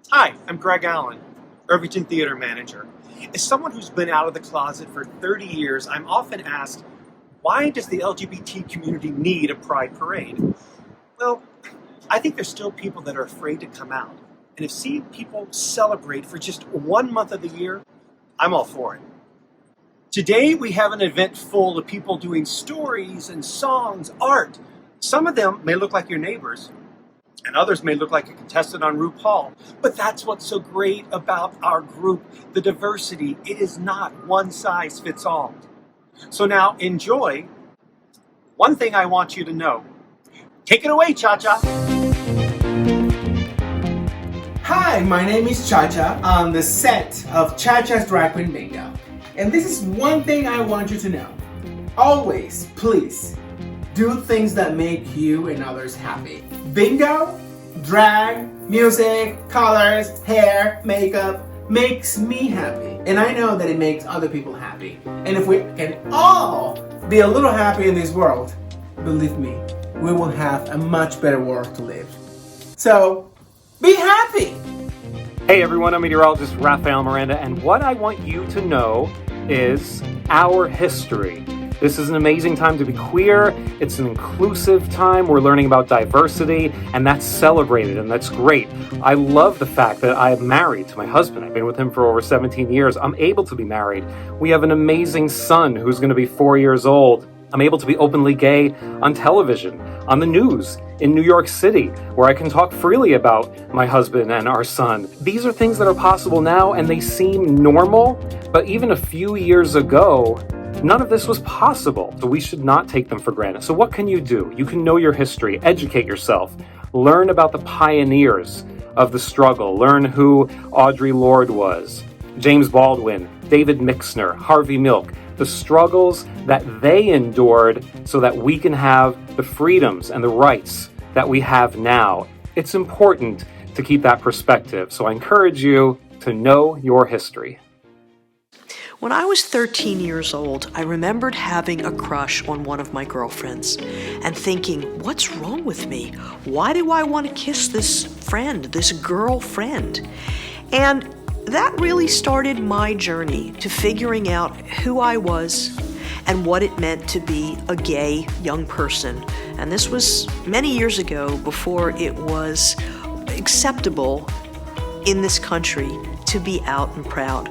Hi, I'm Greg Allen, Irvington theater manager. As someone who's been out of the closet for 30 years, I'm often asked, why does the LGBT community need a pride parade? Well, I think there's still people that are afraid to come out. And if seeing people celebrate for just 1 month of the year, I'm all for it. Today we have an event full of people doing stories and songs, art. Some of them may look like your neighbors, and others may look like a contestant on RuPaul. But that's what's so great about our group, the diversity. It is not one size fits all. So now enjoy. One thing I want you to know. Take it away, Cha-Cha. Hi, my name is Cha-Cha on the set of Cha-Cha's Drag Queen Bingo. And this is one thing I want you to know. Always, please, do things that make you and others happy. Bingo, drag, music, colors, hair, makeup makes me happy. And I know that it makes other people happy. And if we can all be a little happy in this world, believe me, we will have a much better world to live. So, be happy! Hey everyone, I'm meteorologist Rafael Miranda, and what I want you to know is our history. This is an amazing time to be queer. It's an inclusive time. We're learning about diversity, and that's celebrated, and that's great. I love the fact that I'm married to my husband. I've been with him for over 17 years. I'm able to be married. We have an amazing son who's going to be 4 years old. I'm able to be openly gay on television, on the news, in New York City, where I can talk freely about my husband and our son. These are things that are possible now, and they seem normal, but even a few years ago, none of this was possible, so we should not take them for granted. So what can you do? You can know your history, educate yourself, learn about the pioneers of the struggle, learn who Audre Lorde was, James Baldwin, David Mixner, Harvey Milk, the struggles that they endured so that we can have the freedoms and the rights that we have now. It's important to keep that perspective, so I encourage you to know your history. When I was 13 years old, I remembered having a crush on one of my girlfriends and thinking, what's wrong with me? Why do I want to kiss this friend, this girlfriend? And that really started my journey to figuring out who I was and what it meant to be a gay young person. And this was many years ago, before it was acceptable in this country to be out and proud.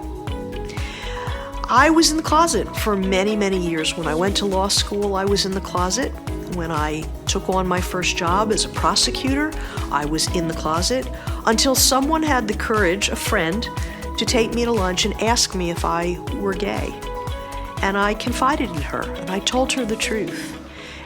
I was in the closet for many, many years. When I went to law school, I was in the closet. When I took on my first job as a prosecutor, I was in the closet until someone had the courage, a friend, to take me to lunch and ask me if I were gay. And I confided in her, and I told her the truth.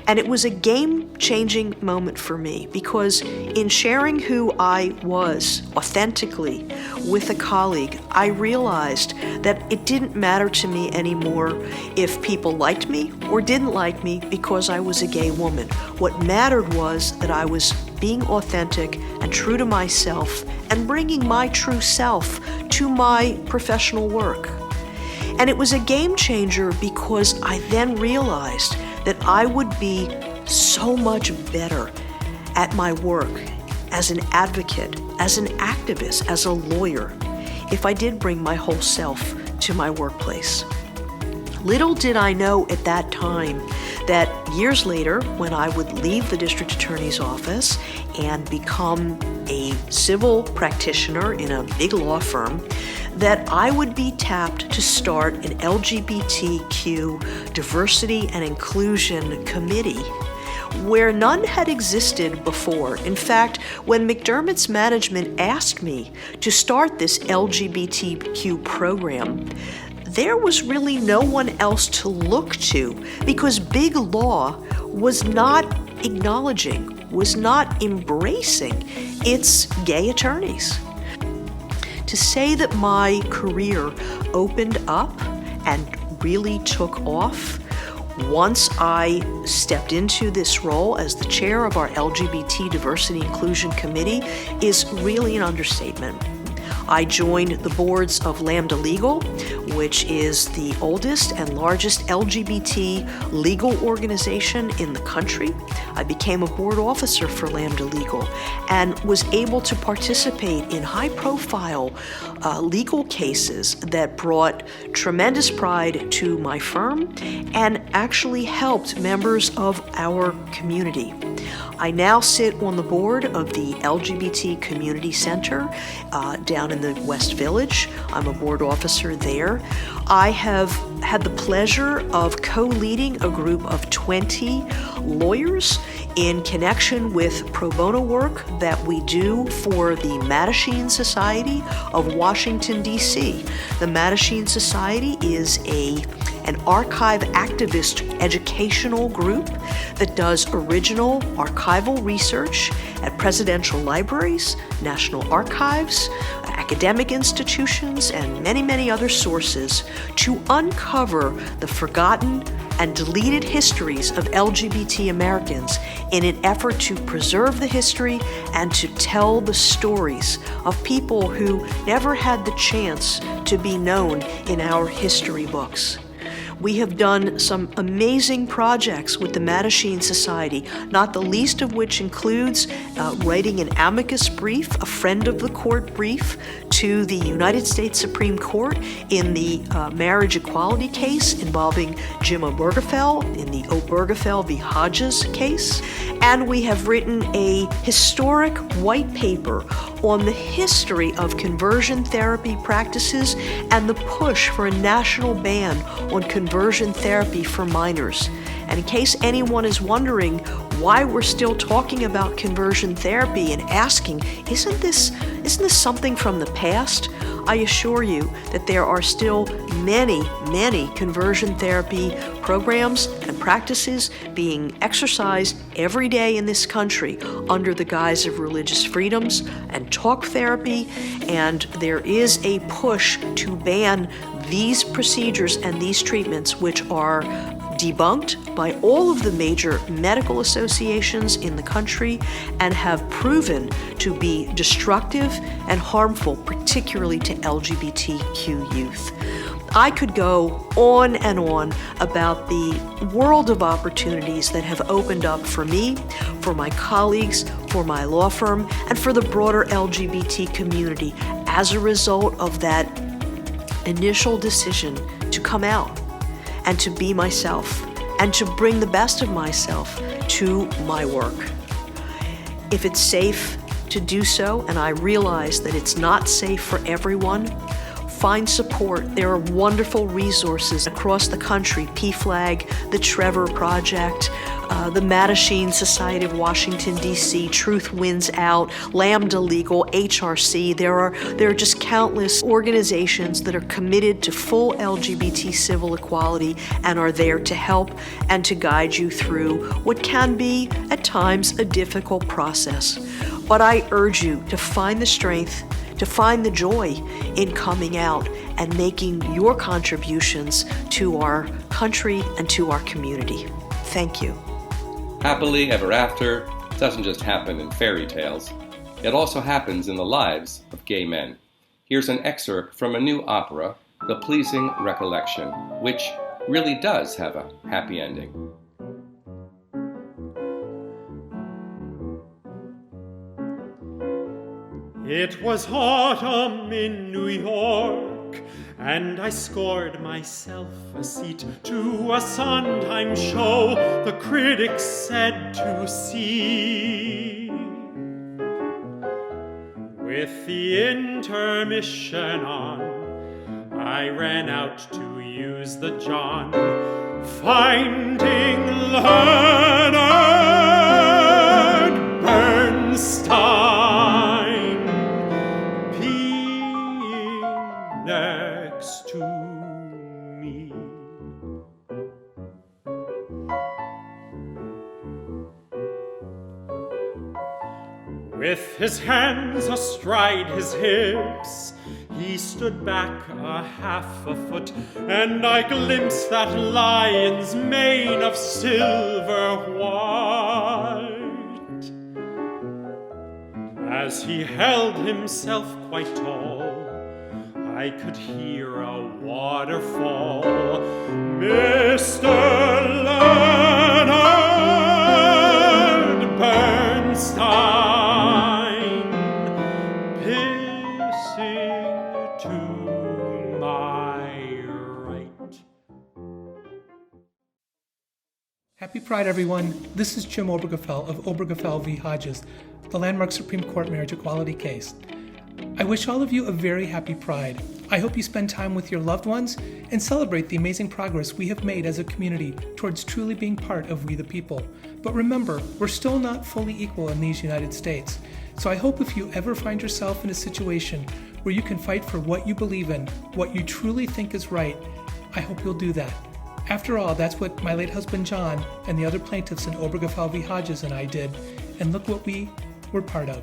And it was a game-changing moment for me, because in sharing who I was authentically with a colleague, I realized that it didn't matter to me anymore if people liked me or didn't like me because I was a gay woman. What mattered was that I was being authentic and true to myself and bringing my true self to my professional work. And it was a game changer because I then realized that I would be so much better at my work as an advocate, as an activist, as a lawyer, if I did bring my whole self to my workplace. Little did I know at that time that years later, when I would leave the district attorney's office and become a civil practitioner in a big law firm, that I would be tapped to start an LGBTQ diversity and inclusion committee where none had existed before. In fact, when McDermott's management asked me to start this LGBTQ program, there was really no one else to look to, because big law was not acknowledging, was not embracing its gay attorneys. To say that my career opened up and really took off once I stepped into this role as the chair of our LGBT Diversity Inclusion Committee is really an understatement. I joined the boards of Lambda Legal, which is the oldest and largest LGBT legal organization in the country. I became a board officer for Lambda Legal and was able to participate in high-profile legal cases that brought tremendous pride to my firm and actually helped members of our community. I now sit on the board of the LGBT Community Center down in the West Village. I'm a board officer there. I have had the pleasure of co-leading a group of 20 lawyers in connection with pro bono work that we do for the Mattachine Society of Washington, D.C. The Mattachine Society is an archive activist educational group that does original archival research at presidential libraries, national archives, academic institutions, and many, many other sources to uncover the forgotten and deleted histories of LGBT Americans in an effort to preserve the history and to tell the stories of people who never had the chance to be known in our history books. We have done some amazing projects with the Mattachine Society, not the least of which includes writing an amicus brief, a friend of the court brief, to the United States Supreme Court in the marriage equality case involving Jim Obergefell in the Obergefell v. Hodges case. And we have written a historic white paper on the history of conversion therapy practices and the push for a national ban on conversion therapy for minors. And in case anyone is wondering why we're still talking about conversion therapy and asking, isn't this something from the past? I assure you that there are still many, many conversion therapy programs and practices being exercised every day in this country under the guise of religious freedoms and talk therapy, and there is a push to ban these procedures and these treatments, which are debunked by all of the major medical associations in the country and have proven to be destructive and harmful, particularly to LGBTQ youth. I could go on and on about the world of opportunities that have opened up for me, for my colleagues, for my law firm, and for the broader LGBT community as a result of that initial decision to come out and to be myself and to bring the best of myself to my work. If it's safe to do so, and I realize that it's not safe for everyone, find support. There are wonderful resources across the country, PFLAG, the Trevor Project, the Mattachine Society of Washington, D.C., Truth Wins Out, Lambda Legal, HRC. There are just countless organizations that are committed to full LGBT civil equality and are there to help and to guide you through what can be, at times, a difficult process. But I urge you to find the strength, to find the joy in coming out and making your contributions to our country and to our community. Thank you. Happily ever after doesn't just happen in fairy tales. It also happens in the lives of gay men. Here's an excerpt from a new opera, The Pleasing Recollection, which really does have a happy ending. It was autumn in New York, and I scored myself a seat to a Sondheim show the critics said to see. With the intermission on, I ran out to use the John, finding Leonard Bernstein next to me. With his hands astride his hips, he stood back a half a foot, and I glimpsed that lion's mane of silver white. As he held himself quite tall, I could hear a waterfall. Mr. Leonard Bernstein, pissing to my right. Happy Pride, everyone. This is Jim Obergefell of Obergefell v. Hodges, the landmark Supreme Court marriage equality case. I wish all of you a very happy Pride. I hope you spend time with your loved ones and celebrate the amazing progress we have made as a community towards truly being part of We the People. But remember, we're still not fully equal in these United States. So I hope if you ever find yourself in a situation where you can fight for what you believe in, what you truly think is right, I hope you'll do that. After all, that's what my late husband John and the other plaintiffs in Obergefell v. Hodges and I did, and look what we were part of.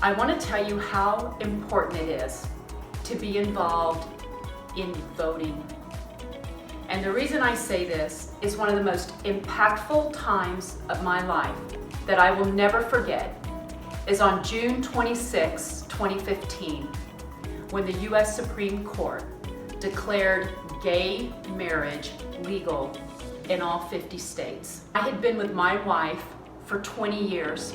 I want to tell you how important it is to be involved in voting. And the reason I say this is one of the most impactful times of my life that I will never forget is on June 26, 2015, when the U.S. Supreme Court declared gay marriage legal in all 50 states. I had been with my wife for 20 years.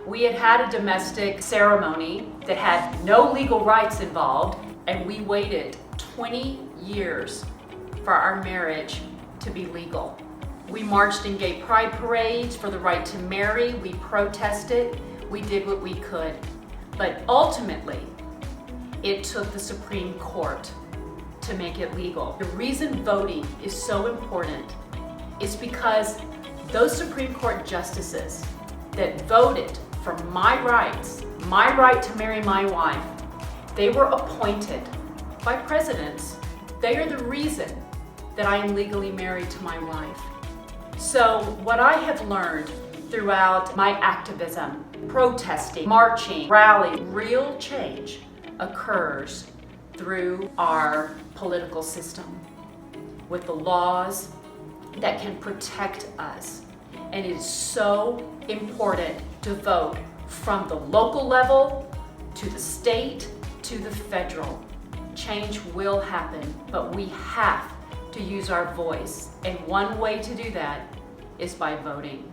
We had had a domestic ceremony that had no legal rights involved, and we waited 20 years for our marriage to be legal. We marched in gay pride parades for the right to marry, we protested, we did what we could. But ultimately, it took the Supreme Court to make it legal. The reason voting is so important is because those Supreme Court justices that voted for my rights, my right to marry my wife, they were appointed by presidents. They are the reason that I am legally married to my wife. So what I have learned throughout my activism, protesting, marching, rallying, real change occurs through our political system with the laws that can protect us. And it is so important to vote from the local level to the state to the federal. Change will happen, but we have to use our voice. And one way to do that is by voting.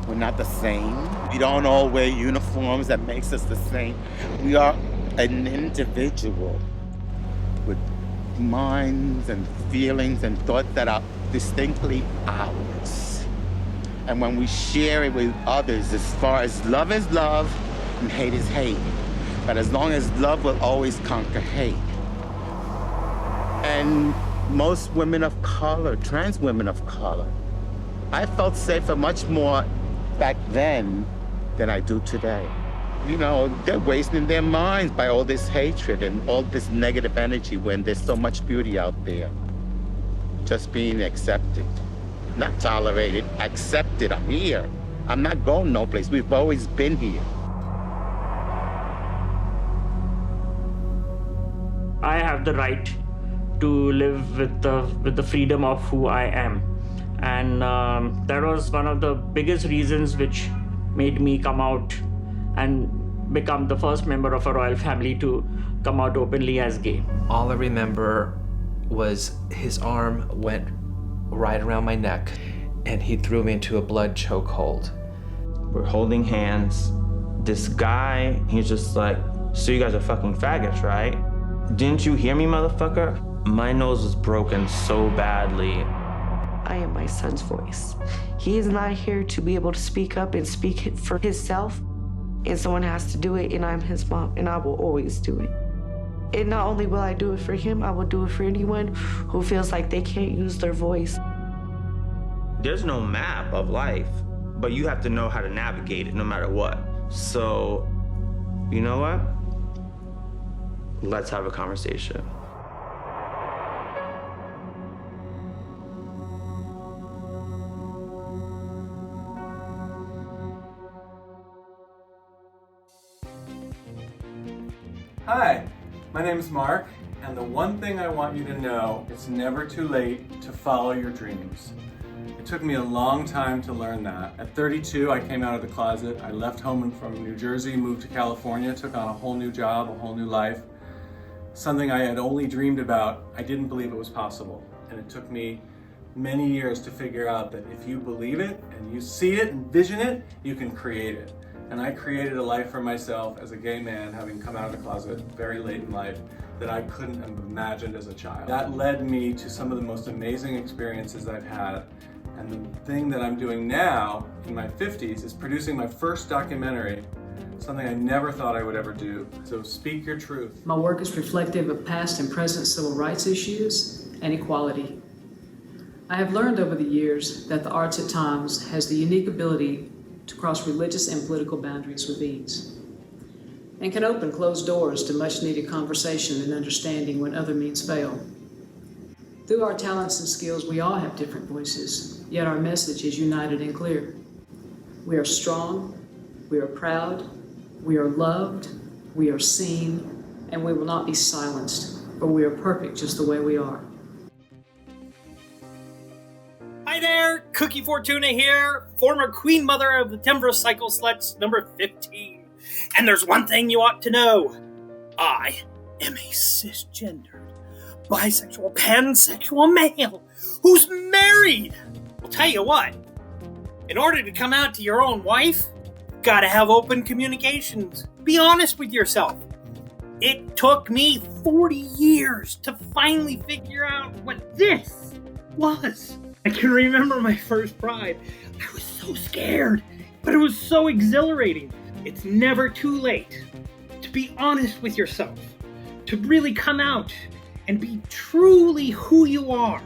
We're not the same. We don't all wear uniforms that makes us the same. We are an individual with minds and feelings and thoughts that are distinctly ours. And when we share it with others, as far as love is love and hate is hate. But as long as love will always conquer hate. And most women of color, trans women of color, I felt safer much more back then than I do today. You know, they're wasting their minds by all this hatred and all this negative energy when there's so much beauty out there. Just being accepted, not tolerated, accepted. I'm here. I'm not going no place. We've always been here. I have the right to live with the freedom of who I am. And that was one of the biggest reasons which made me come out and become the first member of a royal family to come out openly as gay. All I remember was his arm went right around my neck and he threw me into a blood chokehold. We're holding hands. This guy, he's just like, so you guys are fucking faggots, right? Didn't you hear me, motherfucker? My nose was broken so badly. I am my son's voice. He is not here to be able to speak up and speak for himself, and someone has to do it, and I'm his mom, and I will always do it. And not only will I do it for him, I will do it for anyone who feels like they can't use their voice. There's no map of life, but you have to know how to navigate it no matter what. So, you know what? Let's have a conversation. Hi, my name is Mark, and the one thing I want you to know, it's never too late to follow your dreams. It took me a long time to learn that. At 32, I came out of the closet. I left home from New Jersey, moved to California, took on a whole new job, a whole new life. Something I had only dreamed about, I didn't believe it was possible. And it took me many years to figure out that if you believe it and you see it and vision it, you can create it. And I created a life for myself as a gay man, having come out of the closet very late in life, that I couldn't have imagined as a child. That led me to some of the most amazing experiences I've had. And the thing that I'm doing now, in my 50s, is producing my first documentary, something I never thought I would ever do. So speak your truth. My work is reflective of past and present civil rights issues and equality. I have learned over the years that the arts at times has the unique ability to cross religious and political boundaries with ease, and can open closed doors to much needed conversation and understanding when other means fail. Through our talents and skills, we all have different voices, yet our message is united and clear. We are strong, we are proud, we are loved, we are seen, and we will not be silenced, for we are perfect just the way we are. Hi there, Cookie Fortuna here, former queen mother of the Denver Cycle Sluts number 15. And there's one thing you ought to know. I am a cisgendered, bisexual, pansexual male who's married. I'll tell you what, in order to come out to your own wife, you've got to have open communications. Be honest with yourself. It took me 40 years to finally figure out what this was. I can remember my first Pride. I was so scared, but it was so exhilarating. It's never too late to be honest with yourself, to really come out and be truly who you are.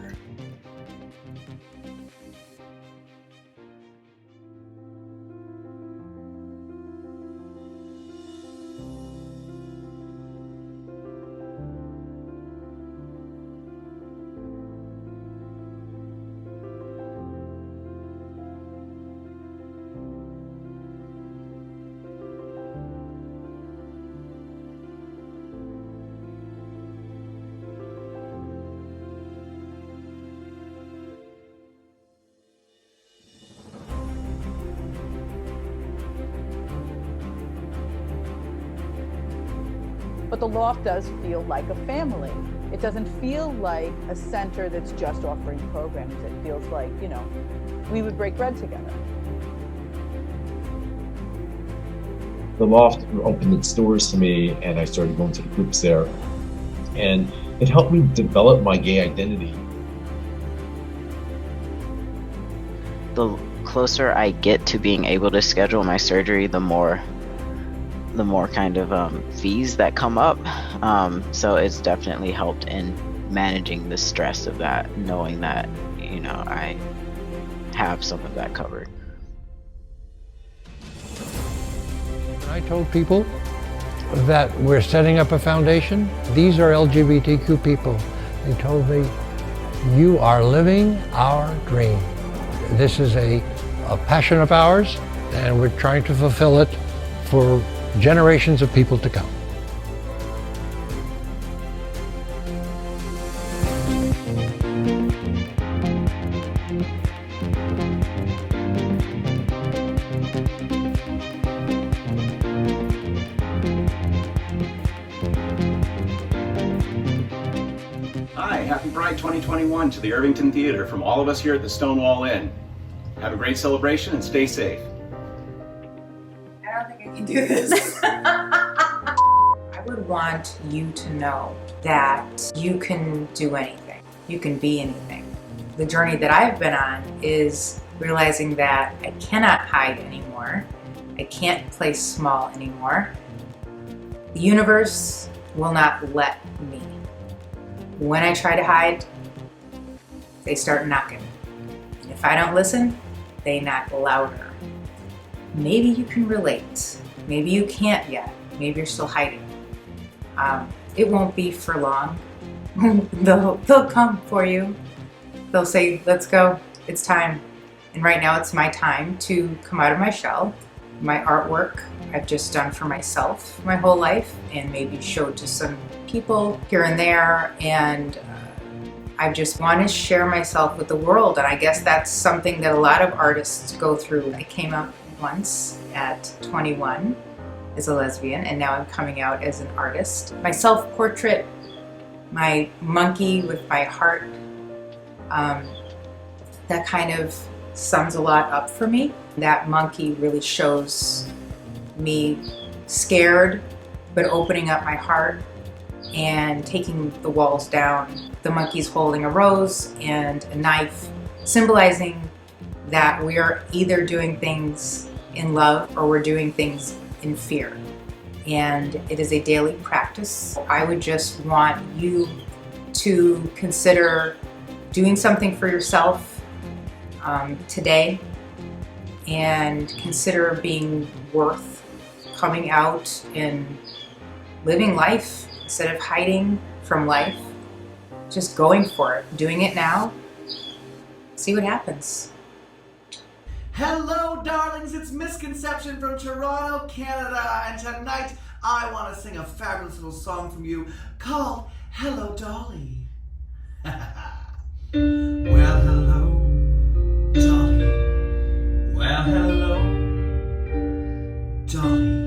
But the Loft does feel like a family. It doesn't feel like a center that's just offering programs. It feels like, you know, we would break bread together. The Loft opened its doors to me, and I started going to the groups there. And it helped me develop my gay identity. The closer I get to being able to schedule my surgery, the more kind of fees that come up. So it's definitely helped in managing the stress of that, knowing that, you know, I have some of that covered. I told people that we're setting up a foundation. These are LGBTQ people. They told me, you are living our dream. This is a passion of ours, and we're trying to fulfill it for generations of people to come. Hi, happy Pride 2021 to the Irvington Theater from all of us here at the Stonewall Inn. Have a great celebration and stay safe. I don't think I can do this. I would want you to know that you can do anything. You can be anything. The journey that I've been on is realizing that I cannot hide anymore. I can't play small anymore. The universe will not let me. When I try to hide, they start knocking. If I don't listen, they knock louder. Maybe you can relate. Maybe you can't yet. Maybe you're still hiding. It won't be for long. They'll come for you. They'll say, let's go, it's time. And right now it's my time to come out of my shell. My artwork I've just done for myself my whole life and maybe showed to some people here and there, and I just want to share myself with the world, and I guess that's something that a lot of artists go through. I came out once at 21 as a lesbian, and now I'm coming out as an artist. My self-portrait, my monkey with my heart, that kind of sums a lot up for me. That monkey really shows me scared, but opening up my heart and taking the walls down. The monkey's holding a rose and a knife, symbolizing that we are either doing things in love or we're doing things in fear. And it is a daily practice. I would just want you to consider doing something for yourself today, and consider being worth coming out and living life instead of hiding from life. Just going for it, doing it now. See what happens. Hello, darlings. It's Misconception from Toronto, Canada, and tonight I want to sing a fabulous little song from you called Hello, Dolly. Well, hello, Dolly. Well, hello, Dolly.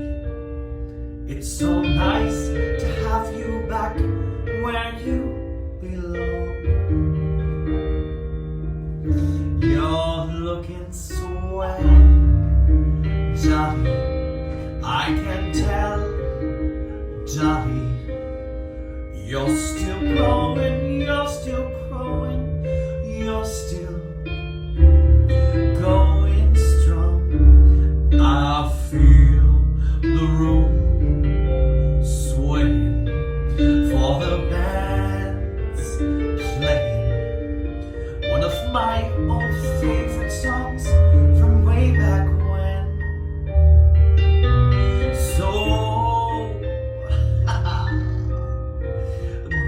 It's so nice to have you back where you belong. You're looking swell, Dolly. I can tell, Dolly. You're still growing, you're still growing, you're still going strong. I feel the room swaying for the band's playing one of my old favorite songs from way back when. So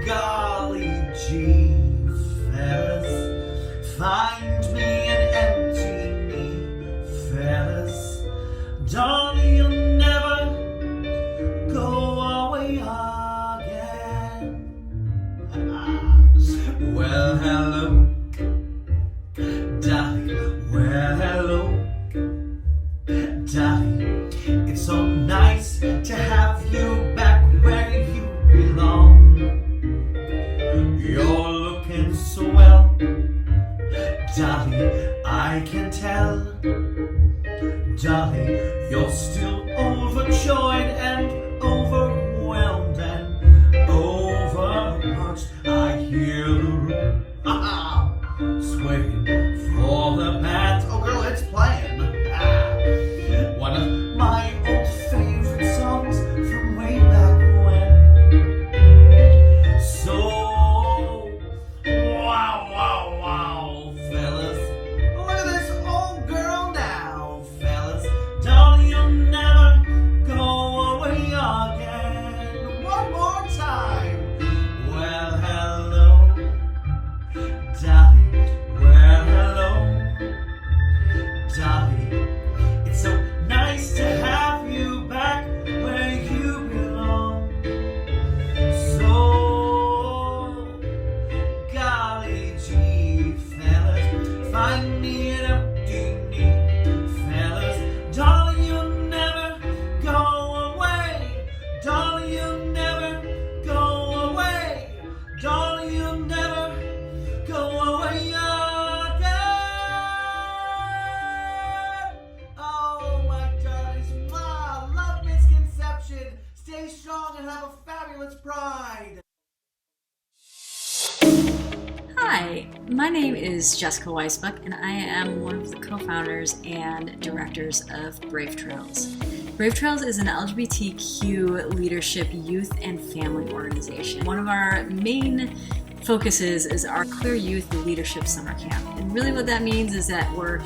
golly gee, fellas, find me and empty me, fellas. Dolly, you'll never go away again. Well, hello, Dolly. Well, hello, Dolly. It's so nice to have you back where you belong. You're looking so well, Dolly, I can tell. Dolly, you're still overjoyed and overwhelmed and overwatched. I hear the room swaying for the band. Oh girl, it's playing. One of my old favorite songs from way back when. So wow, fellas. Look at this old girl now, fellas. Dolly, you'll never go away again. One more time. Well, hello, Dolly. Well, hello, Dolly. It's so nice to have you back where you belong. So golly gee, fellas, find me an empty knee, fellas. Dolly, you'll never go away. Dolly, you'll never go away. Dolly, you'll never go away again. Oh my darlings, love Misconception. Stay strong and have a fabulous Fabulous Pride! Hi, my name is Jessica Weissbuch, and I am one of the co-founders and directors of Brave Trails. Brave Trails is an LGBTQ leadership youth and family organization. One of our main focuses is our Queer Youth Leadership Summer Camp. And really what that means is that we're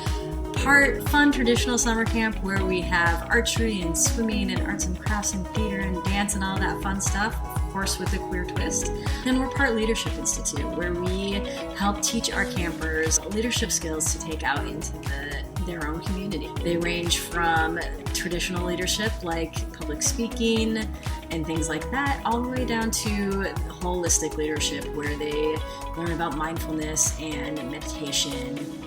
part fun traditional summer camp where we have archery and swimming and arts and crafts and theater and dance and all that fun stuff, of course with a queer twist. Then we're part Leadership Institute where we help teach our campers leadership skills to take out into their own community. They range from traditional leadership like public speaking and things like that, all the way down to holistic leadership where they learn about mindfulness and meditation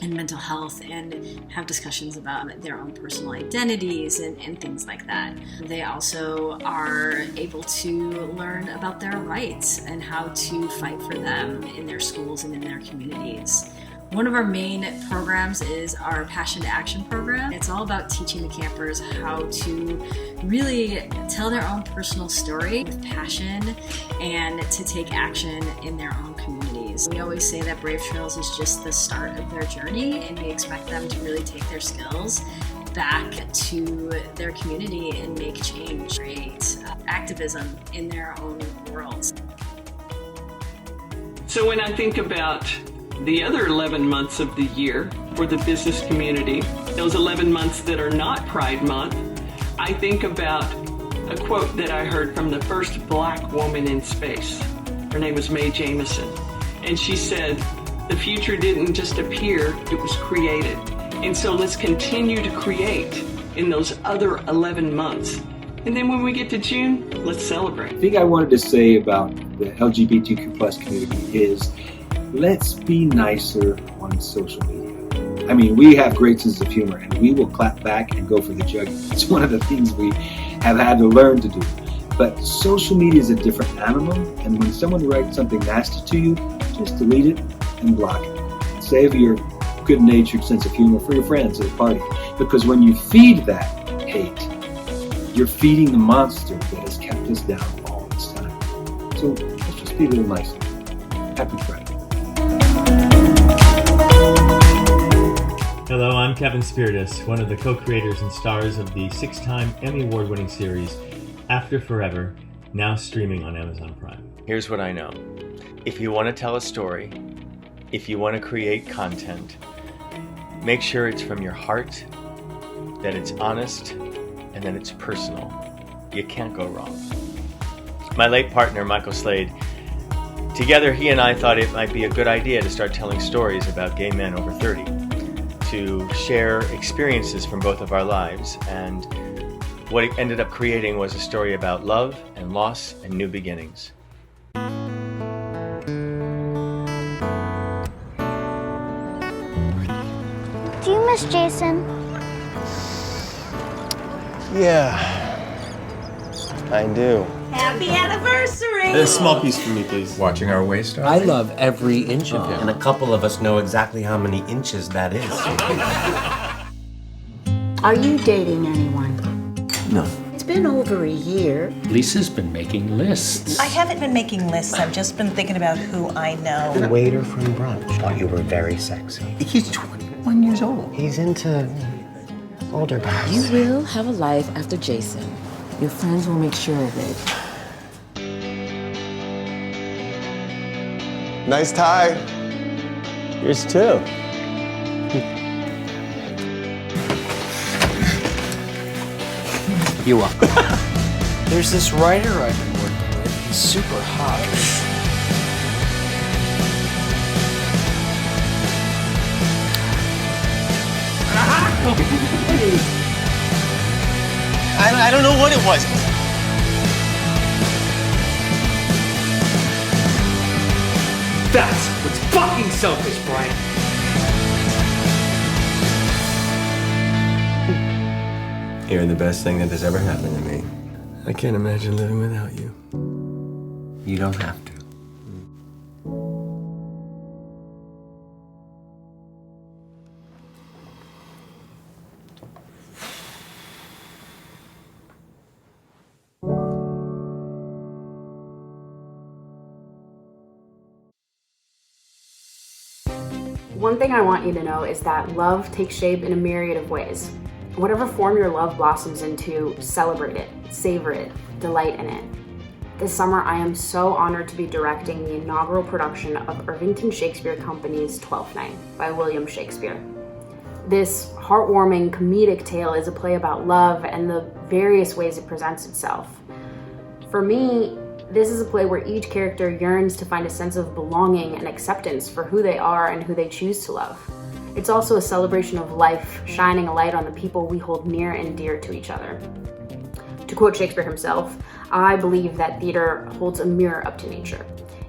and mental health and have discussions about their own personal identities and things like that. They also are able to learn about their rights and how to fight for them in their schools and in their communities. One of our main programs is our Passion to Action program. It's all about teaching the campers how to really tell their own personal story with passion and to take action in their own communities. We always say that Brave Trails is just the start of their journey, and we expect them to really take their skills back to their community and make change, create activism in their own worlds. So when I think about the other 11 months of the year for the business community, those 11 months that are not Pride Month, I think about a quote that I heard from the first Black woman in space. Her name was Mae Jemison. And she said, the future didn't just appear, it was created. And so let's continue to create in those other 11 months. And then when we get to June, let's celebrate. The thing I wanted to say about the LGBTQ plus community is, let's be nicer on social media. I mean, we have great sense of humor and we will clap back and go for the jugular. It's one of the things we have had to learn to do. But social media is a different animal, and when someone writes something nasty to you, just delete it and block it. Save your good-natured sense of humor for your friends at a party. Because when you feed that hate, you're feeding the monster that has kept us down all this time. So let's just be a little nicer. Happy Pride. Hello, I'm Kevin Spiritus, one of the co-creators and stars of the 6-time Emmy Award-winning series After Forever, now streaming on Amazon Prime. Here's what I know. If you want to tell a story, if you want to create content, make sure it's from your heart, that it's honest, and that it's personal. You can't go wrong. My late partner, Michael Slade, together he and I thought it might be a good idea to start telling stories about gay men over 30, to share experiences from both of our lives, and what it ended up creating was a story about love and loss and new beginnings. Do you miss Jason? Yeah, I do. Happy anniversary! A small piece for me, please. Watching our waist, I love every inch of him. And a couple of us know exactly how many inches that is. Are you dating anyone? No. It's been over a year. Lisa's been making lists. I haven't been making lists. I've just been thinking about who I know. The waiter from brunch thought you were very sexy. He's 21 years old. He's into older guys. You will have a life after Jason. Your friends will make sure of it. Nice tie. Yours too. You up? There's this writer I've been working with. He's super hot. I don't know what it was. That's what's fucking selfish, Brian. You're the best thing that has ever happened to me. I can't imagine living without you. You don't have to. One thing I want you to know is that love takes shape in a myriad of ways. Whatever form your love blossoms into, celebrate it, savor it, delight in it. This summer, I am so honored to be directing the inaugural production of Irvington Shakespeare Company's Twelfth Night by William Shakespeare. This heartwarming comedic tale is a play about love and the various ways it presents itself. For me, this is a play where each character yearns to find a sense of belonging and acceptance for who they are and who they choose to love. It's also a celebration of life, shining a light on the people we hold near and dear to each other. To quote Shakespeare himself, I believe that theater holds a mirror up to nature.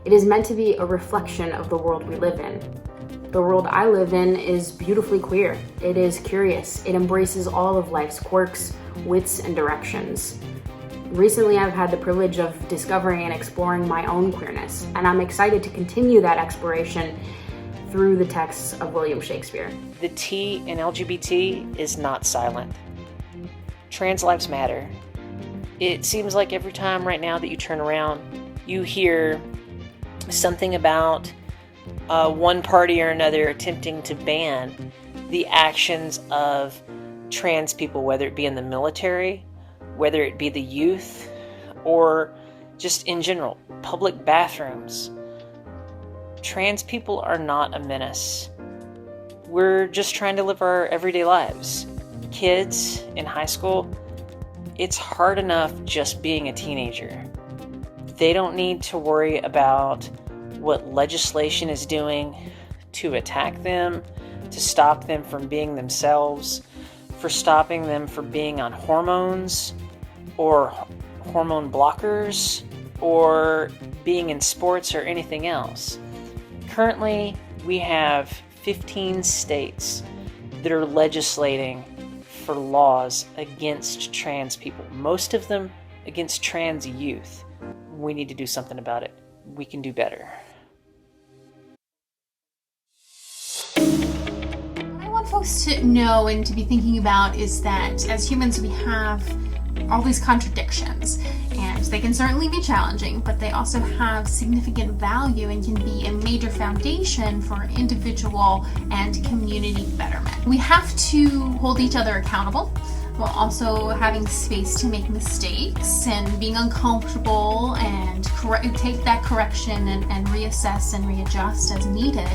It is meant to be a reflection of the world we live in. The world I live in is beautifully queer. It is curious. It embraces all of life's quirks, wits, and directions. Recently, I've had the privilege of discovering and exploring my own queerness, and I'm excited to continue that exploration through the texts of William Shakespeare. The T in LGBT is not silent. Trans lives matter. It seems like every time right now that you turn around, you hear something about one party or another attempting to ban the actions of trans people, whether it be in the military, whether it be the youth, or just in general, public bathrooms. Trans people are not a menace. We're just trying to live our everyday lives. Kids in high school, it's hard enough just being a teenager. They don't need to worry about what legislation is doing to attack them, to stop them from being themselves, for stopping them from being on hormones or hormone blockers or being in sports or anything else. Currently, we have 15 states that are legislating for laws against trans people, most of them against trans youth. We need to do something about it. We can do better. What I want folks to know and to be thinking about is that as humans we have all these contradictions, and they can certainly be challenging, but they also have significant value and can be a major foundation for individual and community betterment. We have to hold each other accountable while also having space to make mistakes and being uncomfortable and take that correction and reassess and readjust as needed.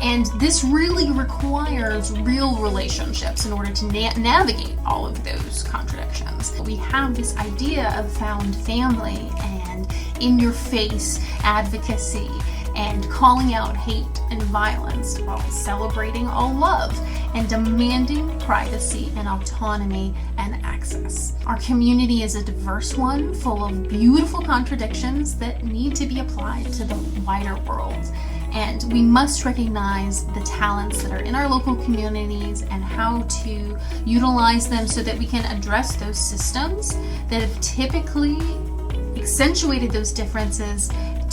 And this really requires real relationships in order to navigate all of those contradictions. We have this idea of found family and in-your-face advocacy and calling out hate and violence while celebrating all love and demanding privacy and autonomy and access. Our community is a diverse one, full of beautiful contradictions that need to be applied to the wider world. And we must recognize the talents that are in our local communities and how to utilize them so that we can address those systems that have typically accentuated those differences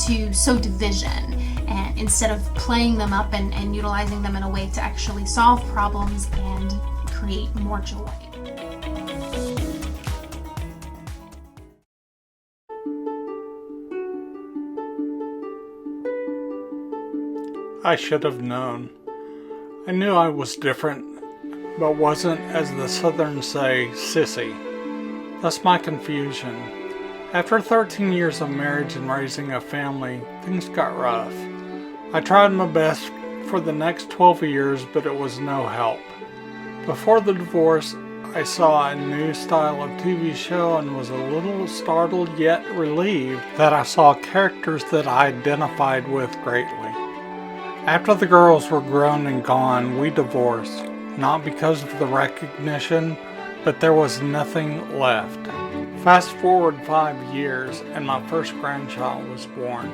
to sow division, and instead of playing them up and utilizing them in a way to actually solve problems and create more joy. I should have known. I knew I was different, but wasn't, as the Southern say, sissy. That's my confusion. After 13 years of marriage and raising a family, things got rough. I tried my best for the next 12 years, but it was no help. Before the divorce, I saw a new style of TV show and was a little startled yet relieved that I saw characters that I identified with greatly. After the girls were grown and gone, we divorced, not because of the recognition, but there was nothing left. Fast forward 5 years and my first grandchild was born.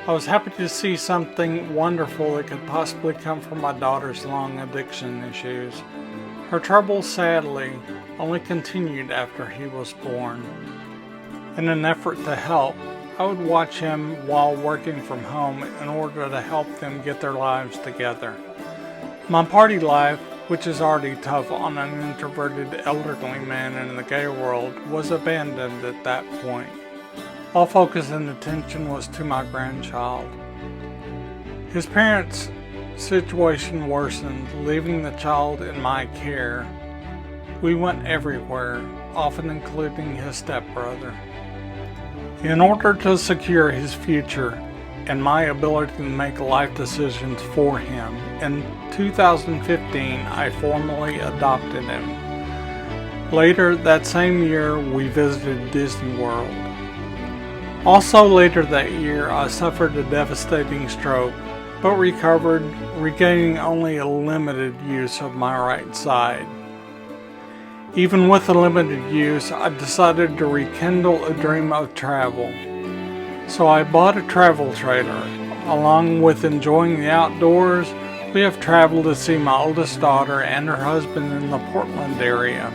I was happy to see something wonderful that could possibly come from my daughter's long addiction issues. Her troubles, sadly, only continued after he was born. In an effort to help, I would watch him while working from home in order to help them get their lives together. My party life, which is already tough on an introverted elderly man in the gay world, was abandoned at that point. All focus and attention was to my grandchild. His parents situation worsened, leaving the child in my care, we went everywhere, often including his stepbrother. In order to secure his future and my ability to make life decisions for him, in 2015 I formally adopted him. Later that same year, we visited Disney World. Also later that year, I suffered a devastating stroke, but recovered, regaining only a limited use of my right side. Even with the limited use, I decided to rekindle a dream of travel. So I bought a travel trailer. Along with enjoying the outdoors, we have traveled to see my oldest daughter and her husband in the Portland area.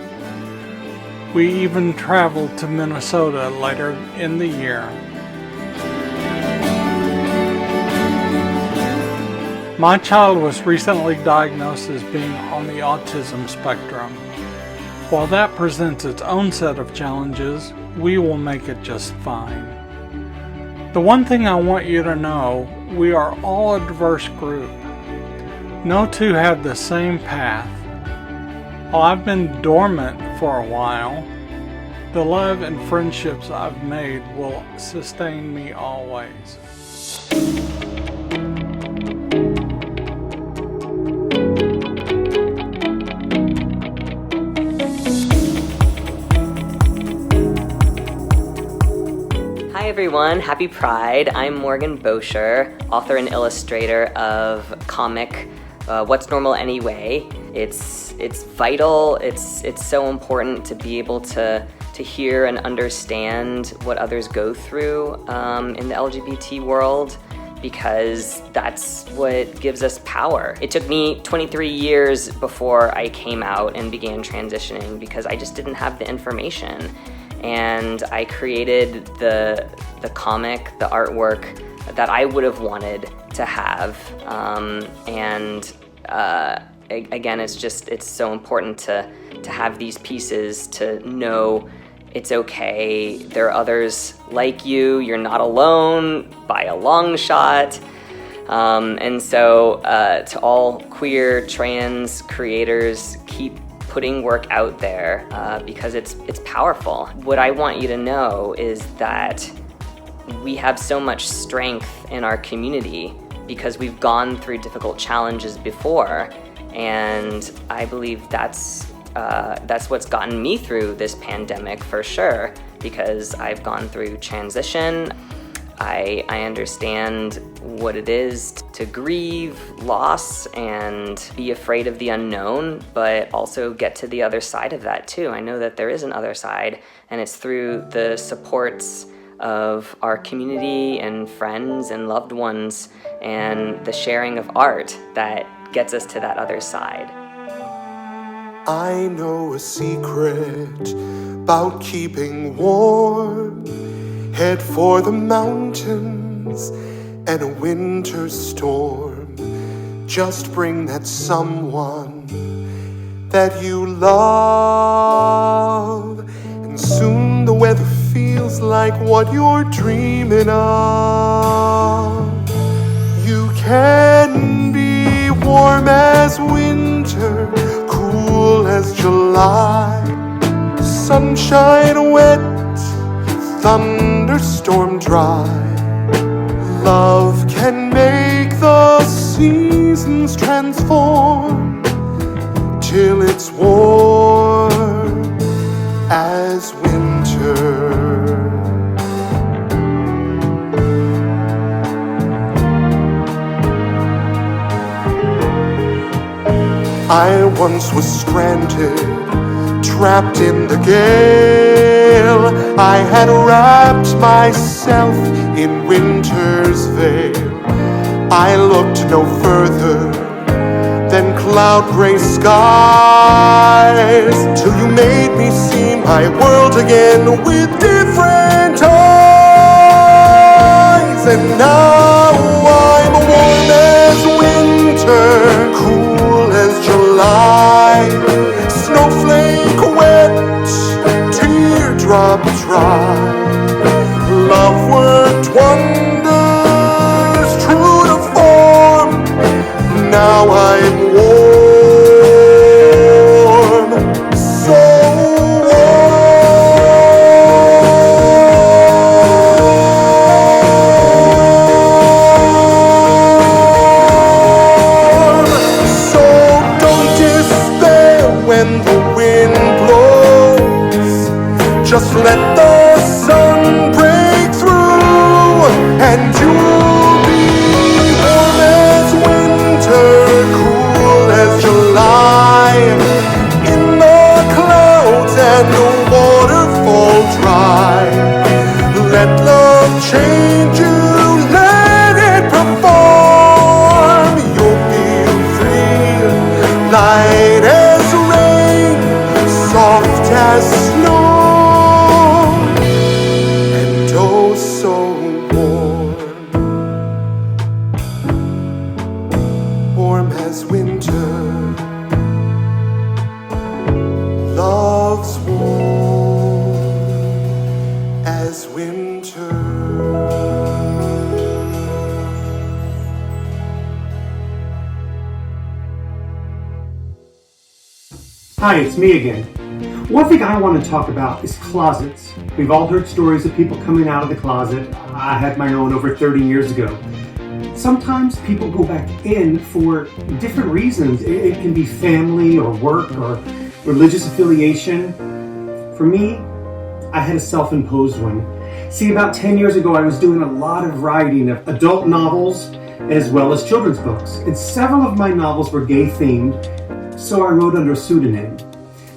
We even traveled to Minnesota later in the year. My child was recently diagnosed as being on the autism spectrum. While that presents its own set of challenges, we will make it just fine. The one thing I want you to know, we are all a diverse group. No two have the same path. While I've been dormant for a while, the love and friendships I've made will sustain me always. Hi everyone, happy Pride. I'm Morgan Beaucher, author and illustrator of comic What's Normal Anyway. It's vital, it's so important to be able to hear and understand what others go through in the LGBT world, because that's what gives us power. It took me 23 years before I came out and began transitioning because I just didn't have the information. And I created the comic, the artwork that I would have wanted to have. Again, it's so important to have these pieces, to know it's okay. There are others like you. You're not alone by a long shot. And so to all queer, trans creators, keep putting work out there because it's powerful. What I want you to know is that we have so much strength in our community because we've gone through difficult challenges before, and I believe that's what's gotten me through this pandemic for sure, because I've gone through transition. I understand what it is to grieve loss and be afraid of the unknown, but also get to the other side of that too. I know that there is an other side, and it's through the supports of our community and friends and loved ones and the sharing of art that gets us to that other side. I know a secret about keeping warm. Head for the mountains and a winter storm. Just bring that someone that you love, and soon the weather feels like what you're dreaming of. You can be warm as winter, cool as July, sunshine wet, thunderstorm dry. Love can make the seasons transform till it's warm as winter. I once was stranded, trapped in the gale. I had wrapped myself in winter's veil. I looked no further than cloud gray skies, till you made me see my world again with different eyes. And now I'm warm as winter, cool as July, snowflake wet, teardrop dry. Love worked wonders, true to form. Now Just let the sun break through, and you'll be warm as winter, cool as July. In the clouds and the waterfall dry. Let love change you, let it perform. You'll feel free, light as rain, soft as snow, and oh so warm, warm as winter. Love's warm as winter. Hi, it's me again. One thing I want to talk about is closets. We've all heard stories of people coming out of the closet. I had my own over 30 years ago. Sometimes people go back in for different reasons. It can be family or work or religious affiliation. For me, I had a self-imposed one. See, about 10 years ago, I was doing a lot of writing of adult novels as well as children's books. And several of my novels were gay-themed, so I wrote under a pseudonym.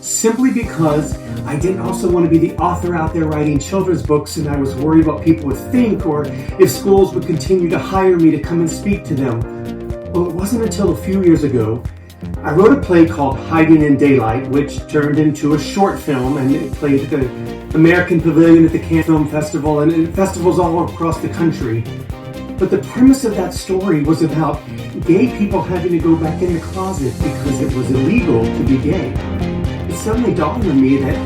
Simply because I didn't also want to be the author out there writing children's books, and I was worried what people would think or if schools would continue to hire me to come and speak to them. Well, it wasn't until a few years ago I wrote a play called Hiding in Daylight, which turned into a short film, and it played at the American Pavilion at the Cannes Film Festival and in festivals all across the country. But the premise of that story was about gay people having to go back in the closet because it was illegal to be gay. It suddenly dawned on me that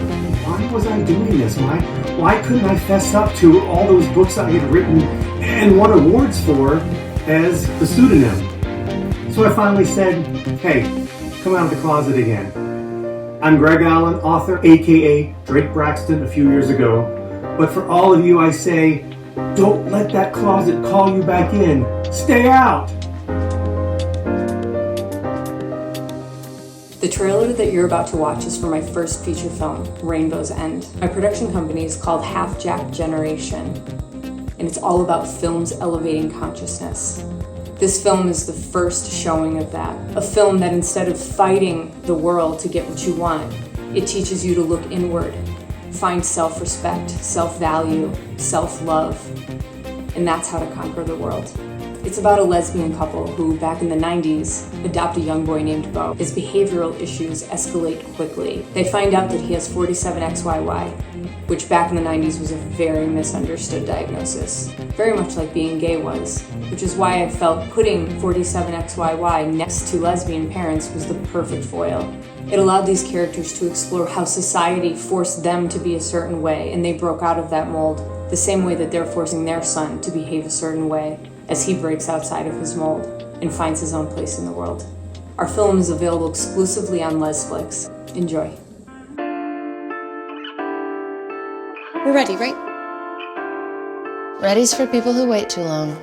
why was I doing this? Why couldn't I fess up to all those books I had written and won awards for as the pseudonym? So I finally said, hey, come out of the closet again. I'm Greg Allen, author, aka Drake Braxton a few years ago. But for all of you, I say, don't let that closet call you back in. Stay out! The trailer that you're about to watch is for my first feature film, Rainbow's End. My production company is called Half Jack Generation, and it's all about films elevating consciousness. This film is the first showing of that. A film that instead of fighting the world to get what you want, it teaches you to look inward, find self-respect, self-value, self-love, and that's how to conquer the world. It's about a lesbian couple who, back in the 90s, adopt a young boy named Beau. His behavioral issues escalate quickly. They find out that he has 47XYY, which back in the 90s was a very misunderstood diagnosis. Very much like being gay was, which is why I felt putting 47XYY next to lesbian parents was the perfect foil. It allowed these characters to explore how society forced them to be a certain way, and they broke out of that mold, the same way that they're forcing their son to behave a certain way, as he breaks outside of his mold and finds his own place in the world. Our film is available exclusively on Lesflix. Enjoy. We're ready, right? Ready's for people who wait too long.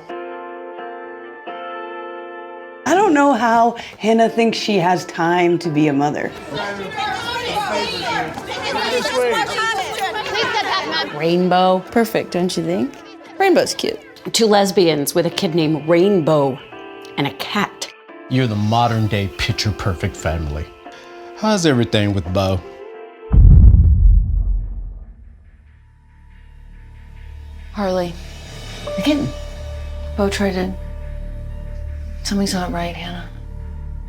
I don't know how Hannah thinks she has time to be a mother. Rainbow. Perfect, don't you think? Rainbow's cute. Two lesbians with a kid named Rainbow and a cat. You're the modern day picture perfect family. How's everything with Beau? Harley. The kitten. Beau tried to... Something's not right, Hannah.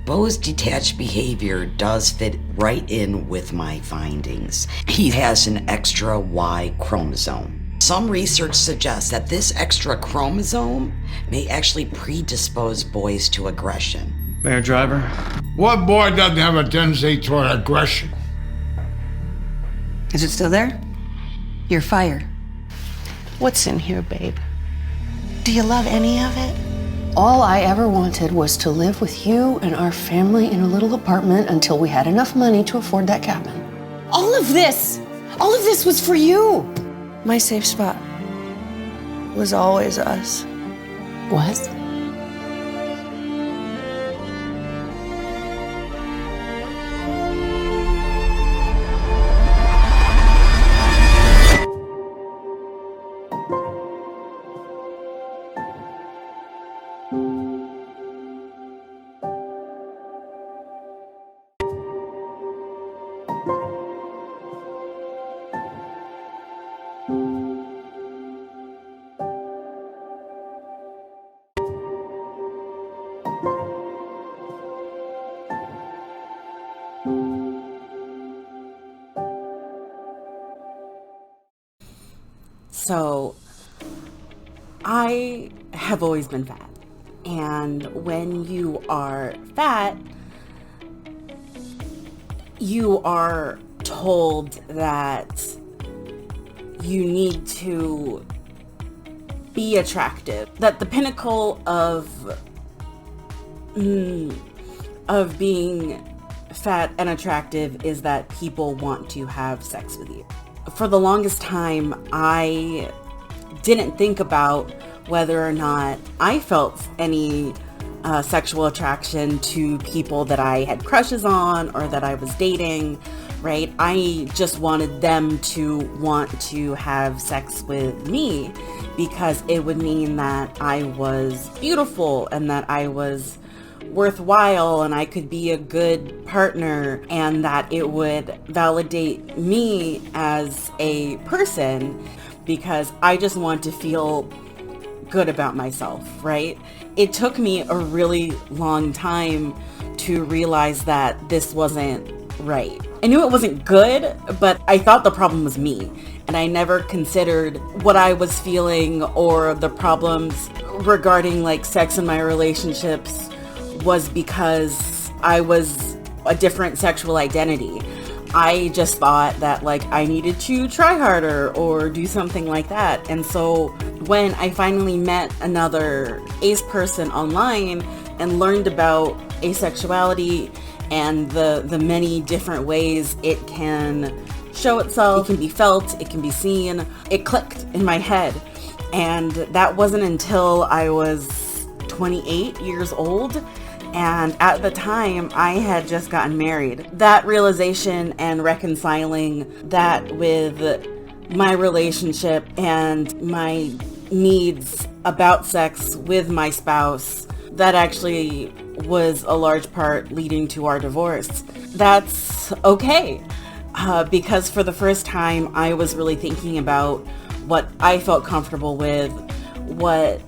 Beau's detached behavior does fit right in with my findings. He has an extra Y chromosome. Some research suggests that this extra chromosome may actually predispose boys to aggression. Mayor Driver? What boy doesn't have a tendency toward aggression? Is it still there? You're fired. What's in here, babe? Do you love any of it? All I ever wanted was to live with you and our family in a little apartment until we had enough money to afford that cabin. All of this was for you. My safe spot was always us. What? So I have always been fat. And when you are fat, you are told that you need to be attractive. That the pinnacle of being fat and attractive is that people want to have sex with you. For the longest time, I didn't think about whether or not I felt any sexual attraction to people that I had crushes on or that I was dating, right? I just wanted them to want to have sex with me because it would mean that I was beautiful and that I was worthwhile and I could be a good partner, and that it would validate me as a person because I just want to feel good about myself, right? It took me a really long time to realize that this wasn't right. I knew it wasn't good, but I thought the problem was me, and I never considered what I was feeling or the problems regarding like sex in my relationships was because I was a different sexual identity. I just thought that like I needed to try harder or do something like that. And so when I finally met another ace person online and learned about asexuality and the many different ways it can show itself, it can be felt, it can be seen, it clicked in my head. And that wasn't until I was 28 years old. And at the time, I had just gotten married. That realization and reconciling that with my relationship and my needs about sex with my spouse, that actually was a large part leading to our divorce. That's okay, because for the first time, I was really thinking about what I felt comfortable with, what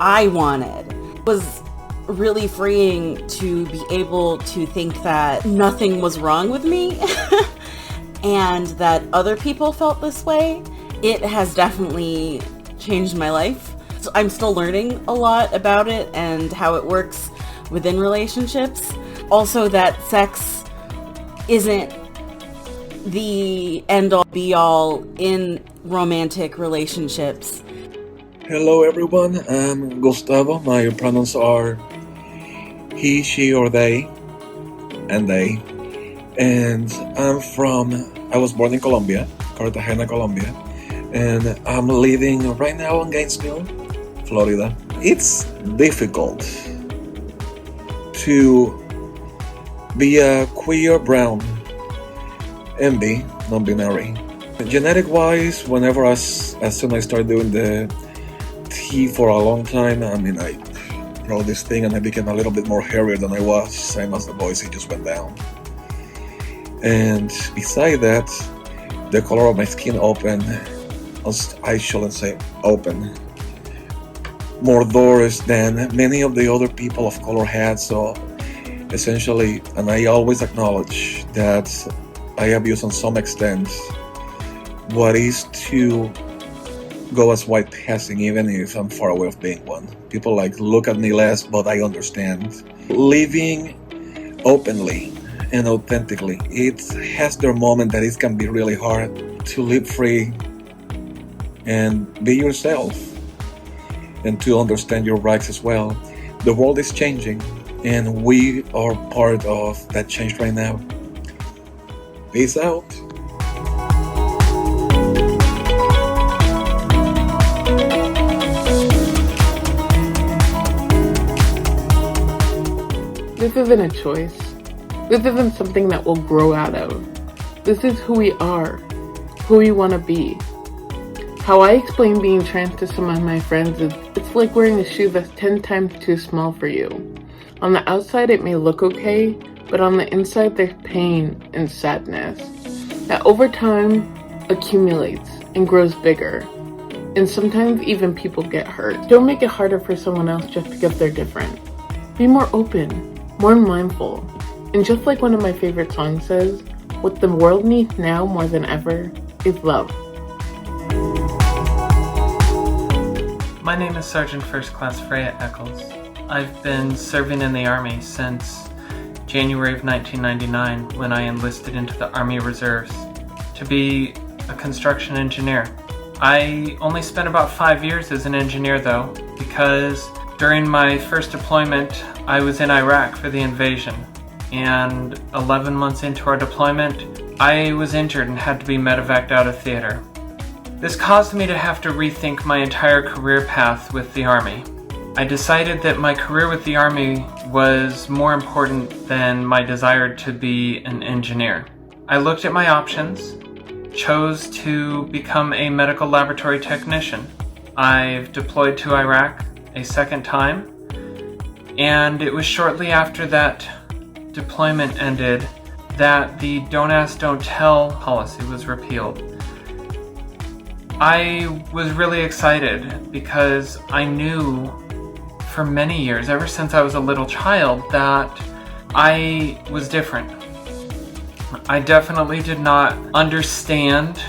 I wanted. It was really freeing to be able to think that nothing was wrong with me and that other people felt this way. It has definitely changed my life. So I'm still learning a lot about it and how it works within relationships. Also that sex isn't the end-all be-all in romantic relationships. Hello everyone, I'm Gustavo. My pronouns are he, she, or they, and they. And I was born in Colombia, Cartagena, Colombia. And I'm living right now in Gainesville, Florida. It's difficult to be a queer, brown, MB, non-binary. Genetic-wise, whenever as soon as I started doing the tea for a long time, I wrote this thing and I became a little bit more hairier than I was, same as the boys, it just went down. And beside that, the color of my skin opened, I shouldn't say open, more doors than many of the other people of color had. So essentially, and I always acknowledge that I abuse on some extent what is to go as white passing, even if I'm far away of being one. People look at me less, but I understand. Living openly and authentically, it has their moment that it can be really hard to live free and be yourself and to understand your rights as well. The world is changing and we are part of that change right now. Peace out. This isn't a choice. This isn't something that we'll grow out of. This is who we are, who we want to be. How I explain being trans to some of my friends is it's like wearing a shoe that's 10 times too small for you. On the outside it may look okay, but on the inside there's pain and sadness that over time accumulates and grows bigger. And sometimes even people get hurt. Don't make it harder for someone else just because they're different. Be more open, more mindful. And just like one of my favorite songs says, what the world needs now more than ever is love. My name is Sergeant First Class Freyaeccles. I've been serving in the Army since January of 1999 when I enlisted into the Army Reserves to be a construction engineer. I only spent about 5 years as an engineer though, because during my first deployment I was in Iraq for the invasion, and 11 months into our deployment I was injured and had to be medevaced out of theater. This caused me to have to rethink my entire career path with the Army. I decided that my career with the Army was more important than my desire to be an engineer. I looked at my options, chose to become a medical laboratory technician. I've deployed to Iraq a second time, and it was shortly after that deployment ended that the Don't Ask, Don't Tell policy was repealed. I was really excited because I knew for many years, ever since I was a little child, that I was different. I definitely did not understand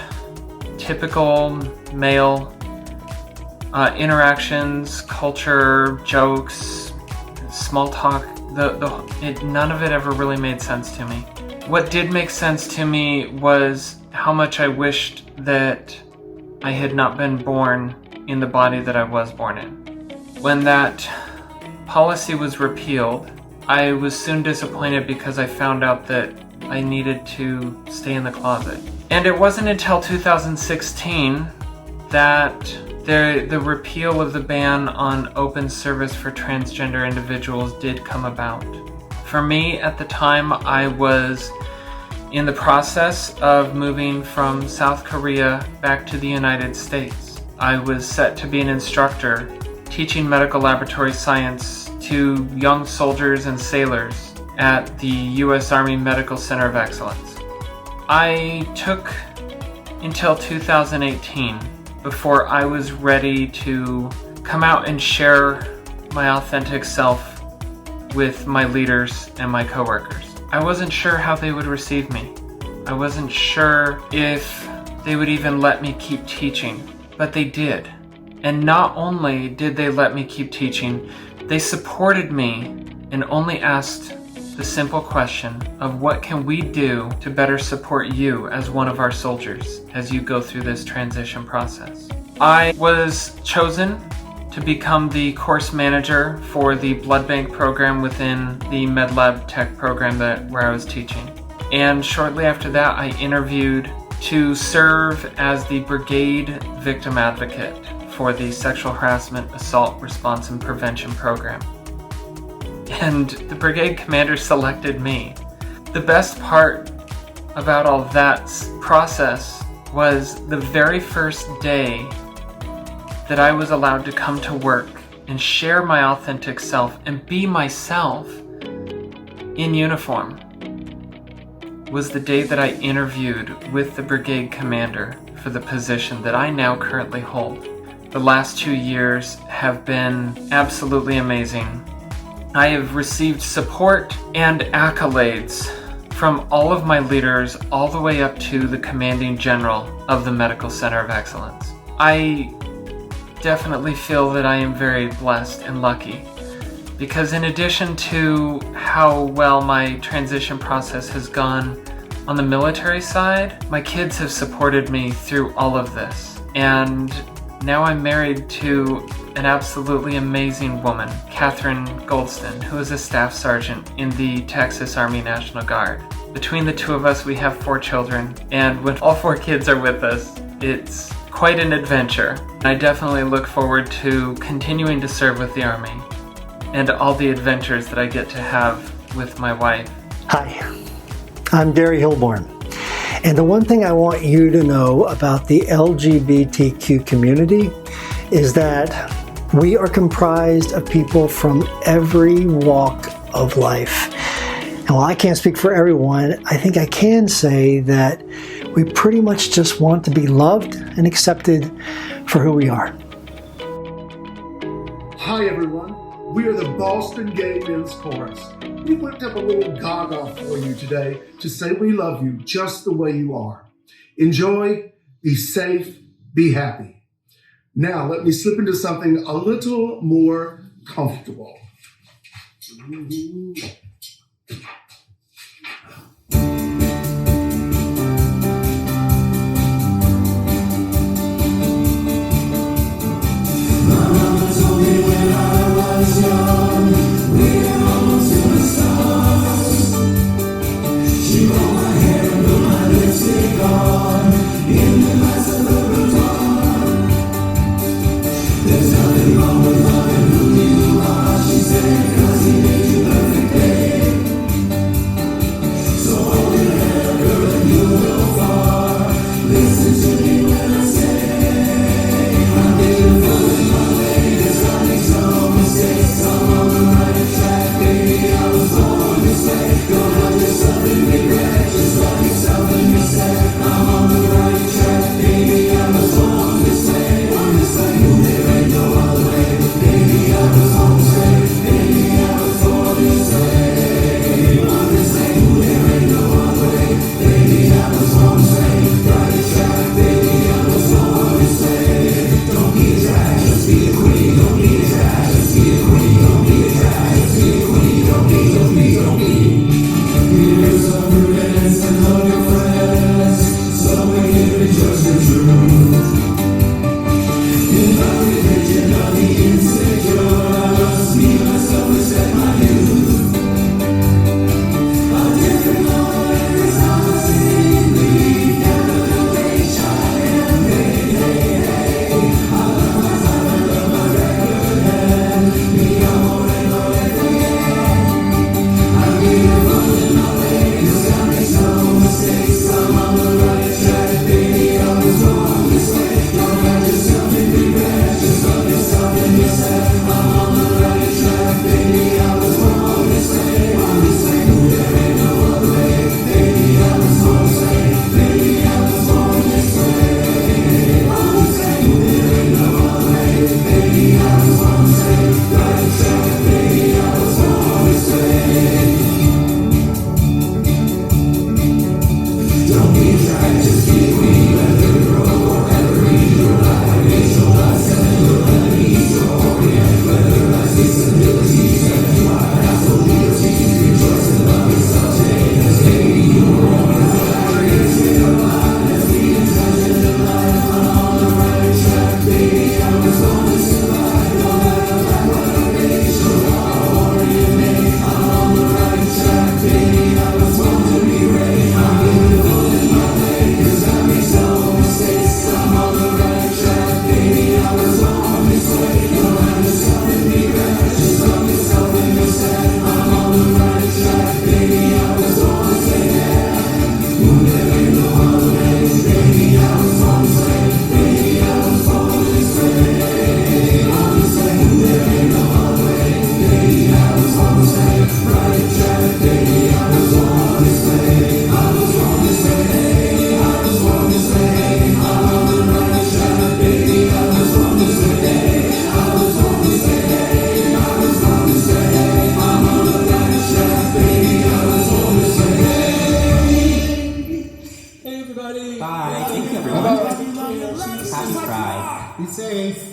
typical male interactions, culture, jokes, small talk. None of it ever really made sense to me. What did make sense to me was how much I wished that I had not been born in the body that I was born in. When that policy was repealed, I was soon disappointed because I found out that I needed to stay in the closet. And it wasn't until 2016 that the repeal of the ban on open service for transgender individuals did come about. For me, at the time, I was in the process of moving from South Korea back to the United States. I was set to be an instructor teaching medical laboratory science to young soldiers and sailors at the U.S. Army Medical Center of Excellence. I took until 2018 before I was ready to come out and share my authentic self with my leaders and my coworkers. I wasn't sure how they would receive me. I wasn't sure if they would even let me keep teaching, but they did. And not only did they let me keep teaching, they supported me and only asked the simple question of what can we do to better support you as one of our soldiers as you go through this transition process. I was chosen to become the course manager for the blood bank program within the MedLab Tech program where I was teaching. And shortly after that, I interviewed to serve as the brigade victim advocate for the Sexual Harassment, Assault, Response, and Prevention program. And the brigade commander selected me. The best part about all that process was the very first day that I was allowed to come to work and share my authentic self and be myself in uniform was the day that I interviewed with the brigade commander for the position that I now currently hold. The last 2 years have been absolutely amazing. I have received support and accolades from all of my leaders all the way up to the commanding general of the Medical Center of Excellence. I definitely feel that I am very blessed and lucky because in addition to how well my transition process has gone on the military side, my kids have supported me through all of this. And now I'm married to an absolutely amazing woman, Catherine Goldston, who is a staff sergeant in the Texas Army National Guard. Between the two of us, we have 4 children, and when all 4 kids are with us, it's quite an adventure. I definitely look forward to continuing to serve with the Army and all the adventures that I get to have with my wife. Hi, I'm Gary Hilborn, and the one thing I want you to know about the LGBTQ community is that we are comprised of people from every walk of life. And while I can't speak for everyone, I think I can say that we pretty much just want to be loved and accepted for who we are. Hi everyone, we are the Boston Gay Men's Chorus. We whipped up a little gaga for you today to say we love you just the way you are. Enjoy, be safe, be happy. Now, let me slip into something a little more comfortable. everybody. Bye. Thank you, everyone. Happy Pride. Be safe.